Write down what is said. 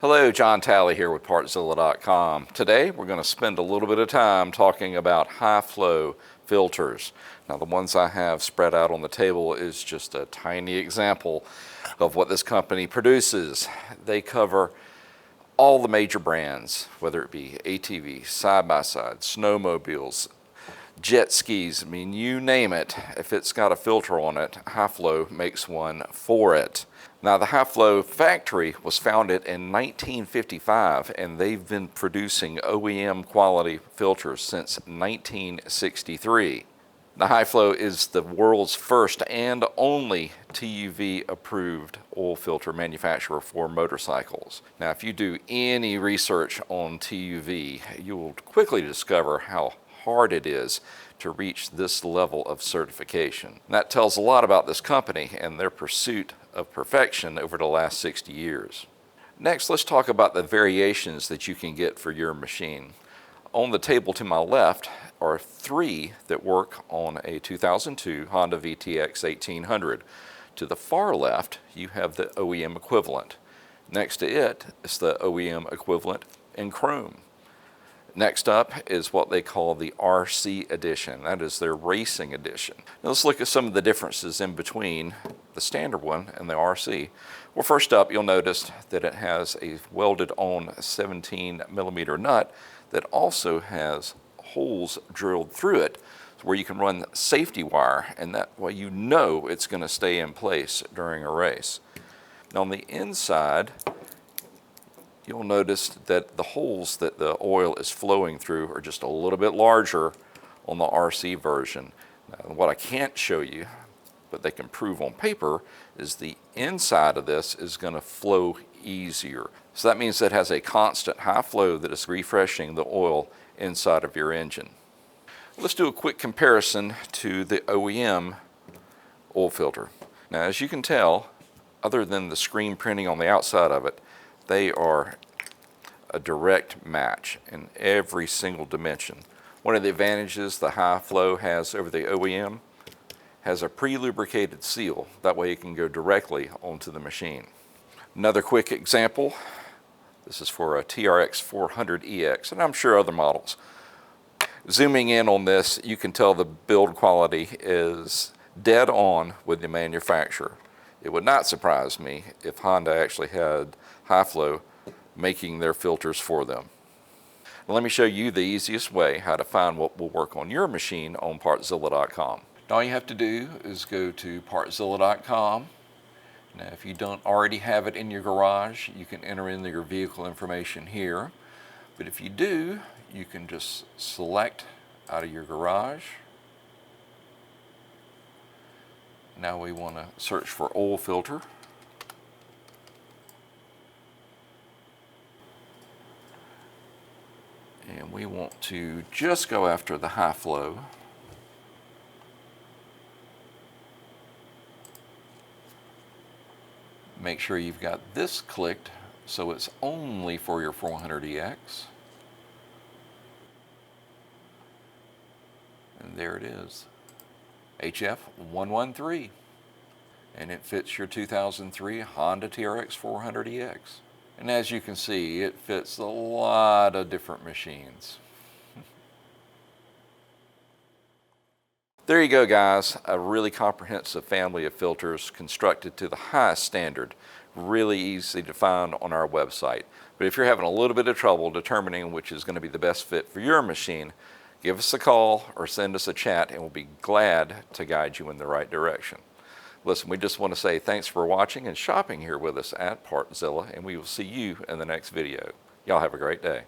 Hello, John Talley here with Partzilla.com. Today we're going to spend a little bit of time talking about HiFlo filters. Now the ones I have spread out on the table is just a tiny example of what this company produces. They cover all the major brands, whether it be ATVs, side-by-sides, snowmobiles, jet skis, I mean you name it. If it's got a filter on it, HiFlo makes one for it. Now the HiFlo factory was founded in 1955 and they've been producing OEM quality filters since 1963. The HiFlo is the world's first and only TÜV approved oil filter manufacturer for motorcycles. Now if you do any research on TÜV, you will quickly discover how hard it is to reach this level of certification. And that tells a lot about this company and their pursuit of perfection over the last 60 years. Next, let's talk about the variations that you can get for your machine. On the table to my left are three that work on a 2002 Honda VTX 1800. To the far left, you have the OEM equivalent. Next to it is the OEM equivalent in chrome. Next up is what they call the RC edition. That is their racing edition. Now let's look at some of the differences in between the standard one and the RC. Well, first up, you'll notice that it has a welded on 17mm nut that also has holes drilled through it where you can run safety wire, and that way you know it's going to stay in place during a race. Now on the inside, you'll notice that the holes that the oil is flowing through are just a little bit larger on the RC version. Now, what I can't show you, but they can prove on paper, is the inside of this is going to flow easier. So that means it has a constant high flow that is refreshing the oil inside of your engine. Let's do a quick comparison to the OEM oil filter. Now as you can tell, other than the screen printing on the outside of it, they are a direct match in every single dimension. One of the advantages the HiFlo has over the OEM has a pre-lubricated seal. That way it can go directly onto the machine. Another quick example, this is for a TRX 400EX, and I'm sure other models. Zooming in on this, you can tell the build quality is dead on with the manufacturer. It would not surprise me if Honda actually had HiFlo making their filters for them. Now let me show you the easiest way how to find what will work on your machine on Partzilla.com. All you have to do is go to Partzilla.com. Now if you don't already have it in your garage, you can enter in your vehicle information here. But if you do, you can just select out of your garage. Now we want to search for oil filter. And we want to just go after the HiFlo. Make sure you've got this clicked so it's only for your 400EX. And there it is. HF113, and it fits your 2003 Honda TRX 400EX. And as you can see, it fits a lot of different machines. There you go, guys. A really comprehensive family of filters constructed to the highest standard. Really easy to find on our website. But if you're having a little bit of trouble determining which is going to be the best fit for your machine, give us a call or send us a chat and we'll be glad to guide you in the right direction. Listen, we just want to say thanks for watching and shopping here with us at Partzilla, and we will see you in the next video. Y'all have a great day.